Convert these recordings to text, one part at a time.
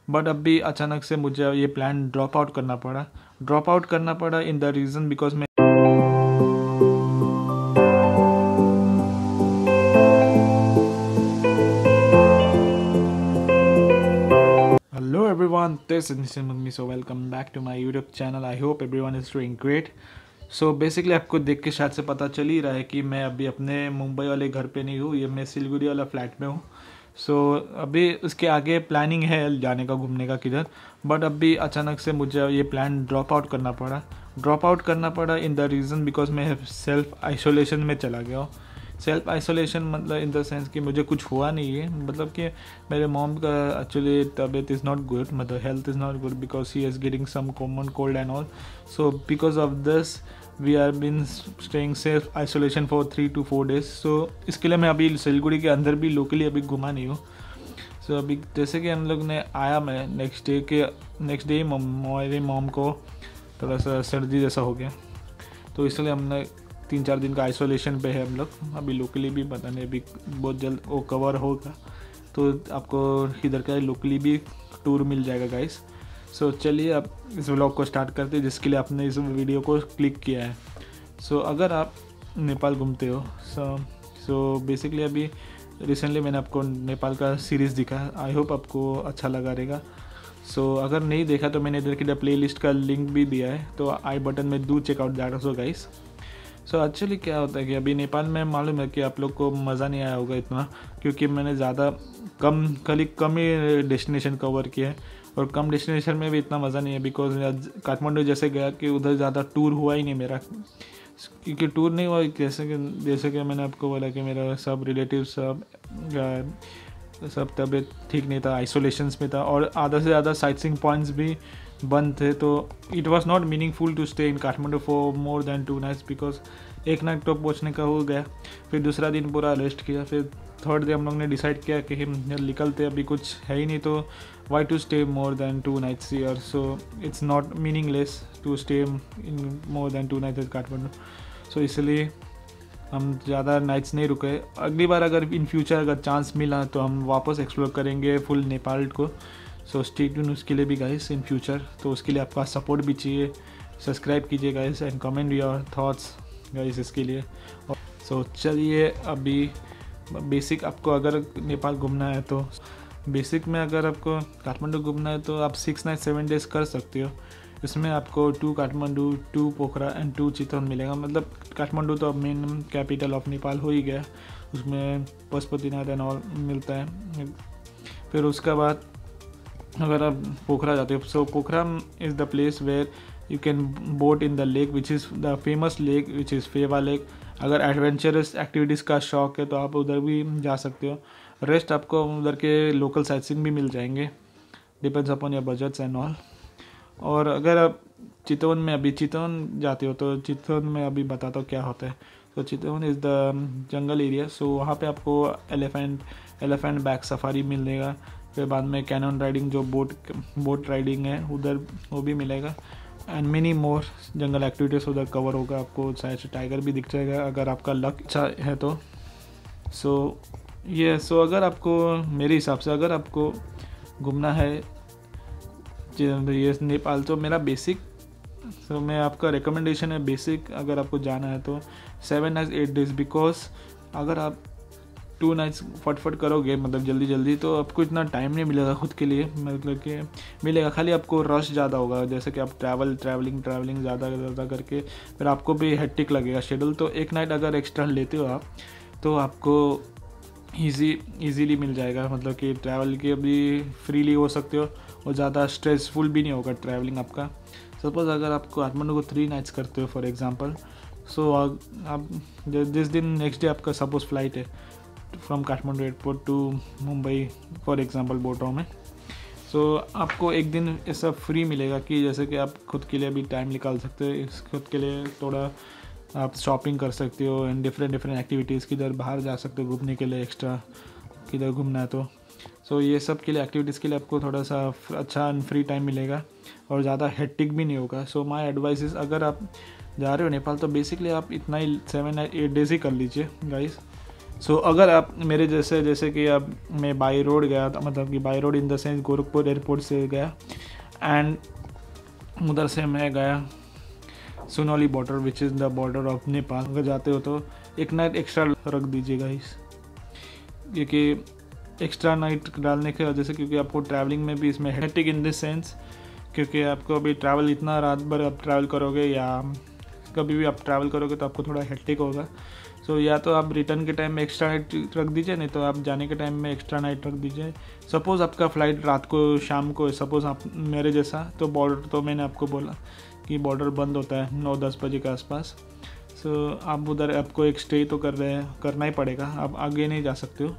But अभी अचानक से मुझे ये प्लान ड्रॉप आउट करना पड़ा इन द रीज़न बिकॉज मैं Hello everyone, this is Nishan Mugmi. So welcome back to my YouTube channel. I hope everyone is doing great. So basically आपको देख के शायद से पता चल ही रहा है कि मैं अभी अपने मुंबई वाले घर पे नहीं हूँ, ये मैं सिलगुड़ी वाला फ्लैट में हूँ. सो अभी उसके आगे प्लानिंग है जाने का, घूमने का किधर. बट अभी अचानक से मुझे ये प्लान ड्रॉप आउट करना पड़ा इन द रीज़न बिकॉज मैं सेल्फ आइसोलेशन में चला गया हूँ. सेल्फ आइसोलेशन मतलब इन द सेंस कि मुझे कुछ हुआ नहीं है, मतलब कि मेरे मॉम का एक्चुअली तबीयत इज़ नॉट गुड, मतलब health is not good because he is getting some common cold and all. So because of this we are been staying self isolation for 3 to 4 days. सो इसके लिए मैं अभी सिलगुड़ी के अंदर भी लोकली अभी घुमा नहीं हूँ. सो अभी जैसे कि हम लोग ने आया, मैं नेक्स्ट डे मेरी मॉम को थोड़ा सा सर्दी जैसा हो गया, तो इसलिए हमने 3-4 दिन का आइसोलेशन पे है हम लोग. अभी लोकली भी पता नहीं, अभी बहुत जल्द वो कवर होगा तो आपको इधर का लोकली भी टूर मिल जाएगा गाइस. सो चलिए अब इस व्लॉग को स्टार्ट करते हैं जिसके लिए आपने इस वीडियो को क्लिक किया है. सो अगर आप नेपाल घूमते हो, सो बेसिकली अभी रिसेंटली मैंने आपको नेपाल का सीरीज़ दिखा, आई होप आपको अच्छा लगा रहेगा. सो अगर नहीं देखा तो मैंने इधर की प्ले लिस्ट का लिंक भी दिया है, तो आई बटन में do check out that also guys. So actually क्या होता है कि अभी नेपाल में मालूम है कि आप लोग को मज़ा नहीं आया होगा इतना, क्योंकि मैंने ज़्यादा कम ही डेस्टिनेशन कवर किया है, और कम डेस्टिनेशन में भी इतना मज़ा नहीं है बिकॉज काठमांडू जैसे गया कि उधर ज़्यादा टूर हुआ ही नहीं मेरा, क्योंकि टूर नहीं हुआ. जैसे कि मैंने आपको बोला कि मेरा सब रिलेटिव सब तबीयत ठीक नहीं था, आइसोलेशंस में था, और आधा से ज़्यादा साइट सीइंग पॉइंट्स भी बंद थे. तो it was not meaningful to stay in Kathmandu for more than 2 nights because एक नाइट तो पहुँचने का हो गया, फिर दूसरा दिन पूरा रेस्ट किया, फिर थर्ड डे हम लोग ने डिसाइड किया कि हम निकलते, अभी कुछ है ही नहीं तो why to stay more than 2 nights here. So it's not meaningless to stay in more than 2 nights in Kathmandu. सो इसलिए हम ज़्यादा नाइट्स नहीं रुके. अगली बार अगर इन फ्यूचर अगर चांस मिला तो हम वापस एक्सप्लोर करेंगे फुल नेपाल को. सो स्टे ट्यून उसके लिए भी गाइस इन फ्यूचर, तो उसके लिए आपका सपोर्ट भी चाहिए. सब्सक्राइब कीजिए guys and comment your thoughts guys इसके लिए. सो चलिए अभी बेसिक आपको अगर नेपाल घूमना है तो बेसिक में अगर आपको काठमांडू घूमना है तो आप 6 nights 7 days कर सकते हो. इसमें आपको 2 काठमांडू, 2 पोखरा एंड 2 चितवन मिलेगा. मतलब काठमांडू तो अब मेन कैपिटल ऑफ नेपाल हो ही गया, उसमें पशुपतिनाथ एंड ऑल मिलता है. फिर उसके बाद अगर आप पोखरा जाते हो, so Pokhara is the place where you can boat in the lake which is the famous lake which is Phewa lake. अगर एडवेंचरस एक्टिविटीज़ का शौक है तो आप उधर भी जा सकते हो. रेस्ट आपको उधर के लोकल साइटसीइंग भी मिल जाएंगे, depends upon your budgets and all. और अगर आप चितवन जाते हो तो चितवन में अभी बताता हूँ क्या होता है. तो चितवन इज़ द जंगल एरिया. सो वहाँ पे आपको एलिफेंट बैक सफारी मिलेगा. फिर बाद में कैनन राइडिंग, जो बोट राइडिंग है उधर, वो भी मिलेगा. And many more jungle activities उधर कवर होगा. आपको शायद से टाइगर भी दिख जाएगा अगर आपका लक अच्छा है तो. सो अगर आपको, मेरे हिसाब से अगर आपको घूमना है ये नेपाल, तो मेरा बेसिक, तो मैं आपका रिकमेंडेशन है बेसिक अगर आपको जाना है तो 7 nights 8 days. बिकॉज अगर आप 2 nights फटफट करोगे, मतलब जल्दी तो आपको इतना टाइम नहीं मिलेगा खुद के लिए, मतलब कि मिलेगा, खाली आपको रश ज़्यादा होगा. जैसे कि आप ट्रैवलिंग ज़्यादा करके फिर आपको भी हेक्टिक लगेगा शेड्यूल. तो एक नाइट अगर एक्स्ट्रा लेते हो आप तो आपको ईजीली मिल जाएगा, मतलब कि ट्रैवल के भी फ्रीली हो सकते हो और ज़्यादा स्ट्रेसफुल भी नहीं होगा ट्रैवलिंग आपका. सपोज़ अगर आपको काठमांडू को 3 nights करते हो फॉर एग्जांपल, सो आप जिस दिन नेक्स्ट डे आपका सपोज़ फ्लाइट है from Kathmandu airport to Mumbai for example बोटों में, सो आपको एक दिन ऐसा फ्री मिलेगा कि जैसे कि आप खुद के लिए भी टाइम निकाल सकते हो, खुद के लिए थोड़ा आप शॉपिंग कर सकते हो एंड डिफरेंट एक्टिविटीज़, किधर बाहर जा सकते हो घूमने के लिए, एक्स्ट्रा किधर घूमना है तो. सो ये सब के लिए एक्टिविटीज़ के लिए आपको थोड़ा सा अच्छा फ्री टाइम मिलेगा और ज़्यादा हेक्टिक भी नहीं होगा. सो माय एडवाइस इज़, अगर आप जा रहे हो नेपाल तो बेसिकली आप इतना ही 7 8 days ही कर लीजिए गाइस. सो अगर आप मेरे जैसे कि अब मैं बाई रोड गया था, मतलब कि by road in the sense Gorakhpur airport से गया एंड उधर से मैं गया Sunauli border which is the border of Nepal. अगर जाते हो तो एक नाइट एक्स्ट्रा रख दीजिएगा इस, क्योंकि एक्स्ट्रा नाइट डालने की वजह से, क्योंकि आपको ट्रैवलिंग में भी इसमें हेक्टिक इन दिस सेंस, क्योंकि आपको अभी ट्रैवल इतना रात भर आप ट्रैवल करोगे या कभी भी आप ट्रैवल करोगे तो आपको थोड़ा हेक्टिक होगा। सो या तो आप रिटर्न के टाइम में एक्स्ट्रा नाइट रख दीजिए, नहीं तो आप जाने के टाइम में एक्स्ट्रा नाइट रख दीजिए। सपोज़ आपका फ़्लाइट रात को शाम को, सपोज़ आप मेरे जैसा, तो बॉर्डर तो मैंने आपको बोला कि बॉर्डर बंद होता है 9-10 बजे के आसपास। सो आप उधर आपको एक स्टे तो करना ही पड़ेगा, आप आगे नहीं जा सकते हो।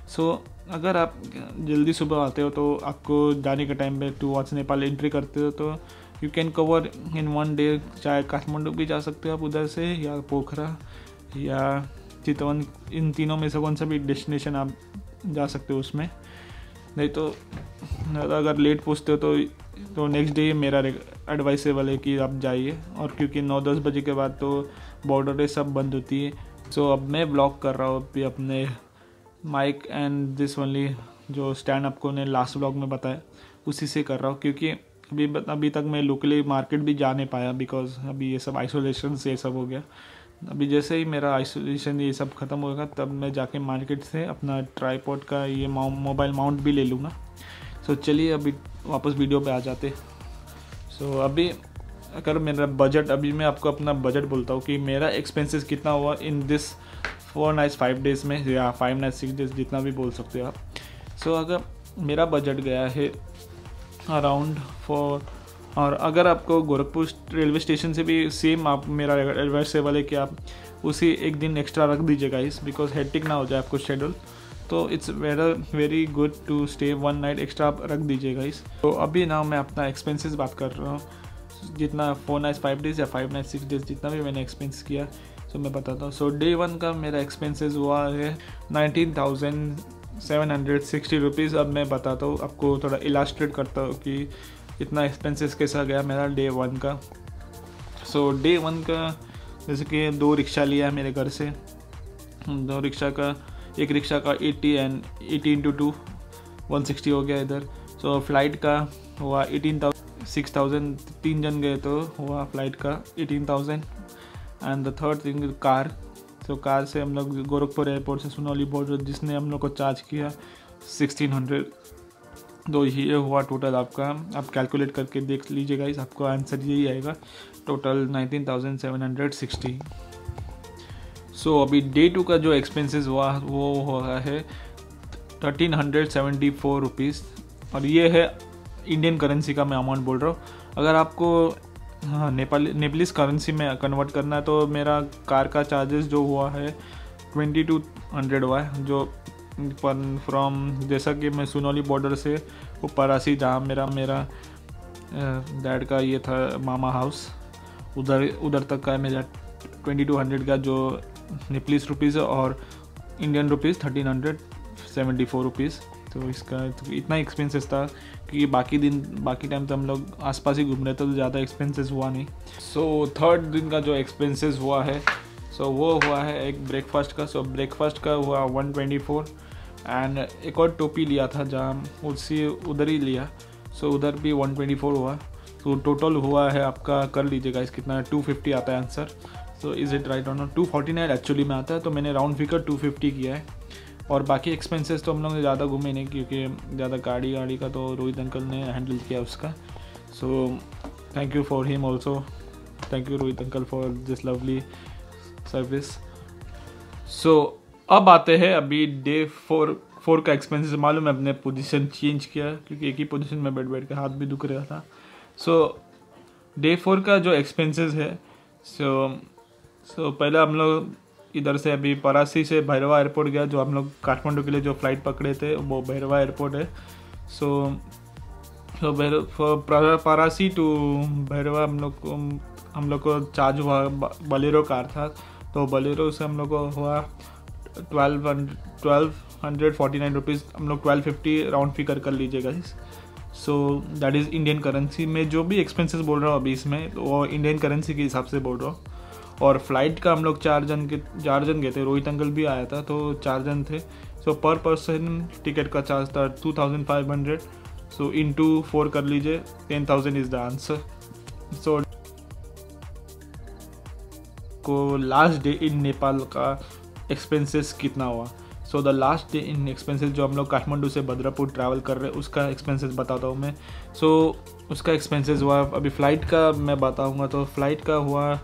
सो अगर आप जल्दी सुबह आते हो तो आपको जाने के टाइम पे टूवर्ड्स नेपाल एंट्री करते हो तो you can cover in 1 day. चाहे काठमांडू भी जा सकते हो आप उधर से, या पोखरा या चितवन, इन तीनों में से कौन सा भी डेस्टिनेशन आप जा सकते हो उसमें। नहीं तो अगर लेट पहुँचते हो तो नेक्स्ट डे मेरा एडवाइसेबल है कि आप जाइए, और क्योंकि 9-10 बजे के बाद तो बॉर्डरें सब बंद होती है। सो अब मैं ब्लॉग कर रहा हूँ अभी अपने माइक एंड दिस ओनली, जो स्टैंड आपको ने लास्ट ब्लॉग में बताया उसी से कर रहा हूँ, क्योंकि अभी तक मैं लोकली मार्केट भी जा नहीं पाया, बिकॉज अभी ये सब आइसोलेशन से ये सब हो गया। अभी जैसे ही मेरा आइसोलेशन ये सब ख़त्म होगा तब मैं जाके मार्केट से अपना ट्राईपॉड का ये मोबाइल माउंट भी ले लूँगा। सो चलिए अभी वापस वीडियो पे आ जाते। सो अभी अगर मेरा बजट, अभी मैं आपको अपना बजट बोलता हूँ कि मेरा एक्सपेंसेस कितना हुआ इन दिस 4 नाइट्स 5 डेज़ में, या 5 नाइट्स 6 डेज़, जितना भी बोल सकते हो आप। सो अगर मेरा बजट गया है अराउंड 4, और अगर आपको गोरखपुर रेलवे स्टेशन से भी सेम, आप मेरा एडवाइसेबल है कि आप उसी एक दिन एक्स्ट्रा रख दीजिएगा इस, बिकॉज हेक्टिक ना हो जाए आपको शेड्यूल। तो it's very good to stay 1 night extra आप रख दीजिएगा इस। तो अभी ना मैं अपना एक्सपेंसेस बात कर रहा हूँ, जितना 4 नाइट्स 5 डेज़ या 5 नाइट्स 6 डेज़ जितना भी मैंने एक्सपेंस किया, सो मैं बताता हूँ। सो डे 1 का मेरा एक्सपेंसेस हुआ है 19,760 रुपीज़। अब मैं बताता हूँ आपको, थोड़ा इलास्ट्रेट करता हूँ कि इतना एक्सपेंसेस कैसा गया मेरा डे 1 का। सो डे 1 का जैसे कि 2 रिक्शा लिया है मेरे घर से, 2 रिक्शा का, एक रिक्शा का 80 एंड 80 × 2 160 हो गया इधर। सो फ्लाइट का हुआ 6,000, 3 जन गए तो हुआ फ्लाइट का 18,000। And the third thing car. So car से हम लोग गोरखपुर एयरपोर्ट से सुनौली बॉर्डर, जिसने हम लोग को चार्ज किया 1600। तो ये हुआ टोटल आपका, आप कैलकुलेट करके देख लीजिएगा इस, आपको आंसर यही आएगा, टोटल 19,760। सो अभी डे 2 का जो एक्सपेंसेस हुआ वो हुआ है 1,374 रुपीज़, और ये है इंडियन करेंसी का मैं अमाउंट बोल रहा हूँ। अगर आपको नेपालीस करेंसी में कन्वर्ट करना है तो मेरा कार का चार्जेस जो हुआ है 2200 हुआ है, जो फ्रॉम, जैसा कि मैं सुनौली बॉर्डर से वो परासी, जहाँ मेरा डैड का ये था मामा हाउस, उधर तक का मेरा 2200 का जो नेपालीस रुपीज़ है, और इंडियन रुपीज़ 1374 रुपीज़। तो इसका तो इतना एक्सपेंसेस था कि बाकी टाइम तो हम लोग आसपास ही घूम रहे थे, तो ज़्यादा एक्सपेंसेस हुआ नहीं। सो थर्ड दिन का जो एक्सपेंसेस हुआ है, सो वो हुआ है एक ब्रेकफास्ट का। सो ब्रेकफास्ट का हुआ 124, एंड एक और टोपी लिया था जहाँ उधर ही लिया, सो उधर भी 124 हुआ। तो टोटल हुआ है आपका, कर लीजिएगा इस कितना, 250 आता है answer. So is it right और नॉट? 249 एक्चुअली में आता है, तो मैंने राउंड फिगर 250 किया है। और बाकी एक्सपेंसेस तो हम लोग ने ज़्यादा घूमे नहीं, क्योंकि ज़्यादा गाड़ी का तो रोहित अंकल ने हैंडल किया उसका। So thank you for him also, thank you Rohit uncle for this lovely service. So अब आते हैं अभी डे 4 का एक्सपेंसेस। मालूम है अपने पोजीशन चेंज किया, क्योंकि एक ही पोजीशन में बैठ के हाथ भी दुख रहा था। सो डे 4 का जो एक्सपेंसेस है, सो पहले हम लोग इधर से अभी परासी से भैरवा एयरपोर्ट गया, जो हम लोग काठमांडू के लिए जो फ़्लाइट पकड़े थे वो भैरवा एयरपोर्ट है। सो परासी टू भैरवा हम लोग को चार्ज हुआ, बलेरो कार था, तो बलेरो से हम लोग को हुआ 1249 रुपीज़। हम लोग 1250 राउंड फिगर कर लीजिएगा इस। So that is Indian currency में। जो भी एक्सपेंसेस बोल रहा हूँ अभी इसमें, तो वो इंडियन करेंसी के हिसाब से बोल रहा हूँ। और फ्लाइट का हम लोग 4 जन गए थे, रोहित अंकल भी आया था, तो 4 जन थे। सो पर पर्सन टिकट का चार्ज था 2500। सो इंटू 4 कर लीजिए, 10,000 इज़ द आंसर। सो को लास्ट डे इन नेपाल का एक्सपेंसेस कितना हुआ। So the last day in expenses जो हम लोग काठमांडू से भद्रापुर ट्रैवल कर रहे हैं उसका एक्सपेंसेस बताता हूँ मैं। सो उसका एक्सपेंसेस हुआ, अभी फ़्लाइट का मैं बताऊँगा, तो फ़्लाइट का हुआ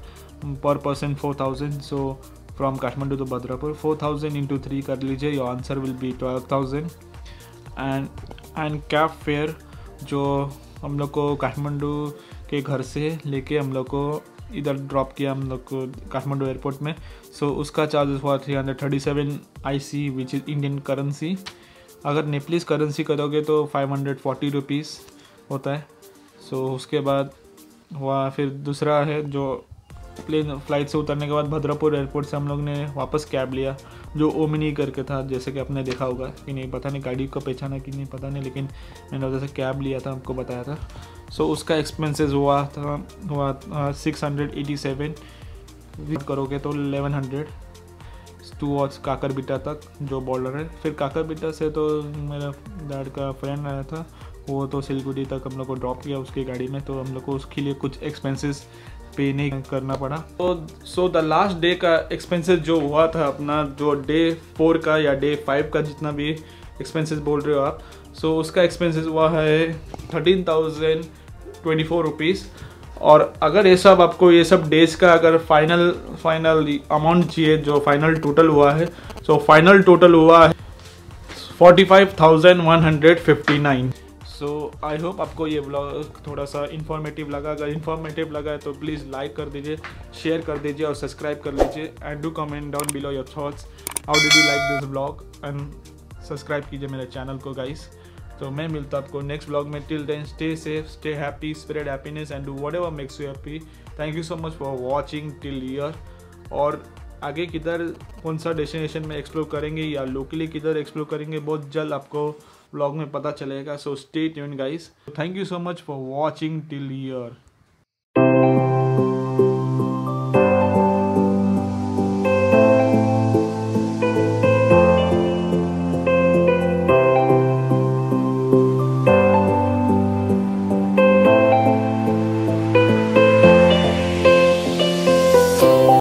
पर person 4,000। So from Kathmandu to Bhadrapur 4,000 into 3 कर लीजिए, your answer will be 12,000। And cab fare जो हम लोग को काठमांडू के घर से लेके हम लोग को इधर ड्रॉप किया हम लोग को काठमांडू एयरपोर्ट में। सो उसका चार्जेस हुआ 337 IC which is Indian currency. अगर नेपलीस करेंसी करोगे तो 540 रुपीज़ होता है। सो उसके बाद हुआ फिर दूसरा है जो प्लेन फ्लाइट से उतरने के बाद भद्रापुर एयरपोर्ट से हम लोग ने वापस कैब लिया जो ओमिनी करके था, जैसे कि आपने देखा होगा कि नहीं पता नहीं, गाड़ी को पहचाना कि नहीं पता नहीं, लेकिन मैंने उधर से कैब लिया था, हमको बताया था। सो उसका एक्सपेंसेस हुआ 687 करोगे तो 1100 टूवर्ड्स काकरबिटा तक जो बॉर्डर है। फिर काकरबिटा से तो मेरा डैड का फ्रेंड आया था, वो तो सिलगुड़ी तक हम लोग को ड्रॉप किया उसकी गाड़ी में, तो हम लोग को उसके लिए कुछ एक्सपेंसेस पे नहीं करना पड़ा। सो द लास्ट डे का एक्सपेंसेस जो हुआ था अपना, जो डे 4 का या डे 5 का जितना भी एक्सपेंसेस बोल रहे हो आप, सो उसका एक्सपेंसेस हुआ है 13,024 रुपीज़। और अगर ये सब आपको ये सब डेज का अगर फाइनल अमाउंट चाहिए जो फाइनल टोटल हुआ है, सो फाइनल टोटल हुआ है 45,159। सो आई होप आपको ये ब्लॉग थोड़ा सा इन्फॉर्मेटिव लगा। अगर इन्फॉर्मेटिव लगा है तो प्लीज़ लाइक कर दीजिए, शेयर कर दीजिए और सब्सक्राइब कर लीजिए। And do comment down below your thoughts, how did you like this blog, and subscribe कीजिए मेरे चैनल को गाइस। तो मैं मिलता आपको नेक्स्ट ब्लॉग में। Till then stay safe, stay happy, spread happiness and do whatever makes you happy. Thank you so much for watching till here. और आगे किधर कौन सा डेस्टिनेशन में एक्सप्लोर करेंगे या लोकली किधर एक्सप्लोर करेंगे, बहुत जल्द आपको ब्लॉग में पता चलेगा। So stay tuned guys. Thank you so much for watching till here.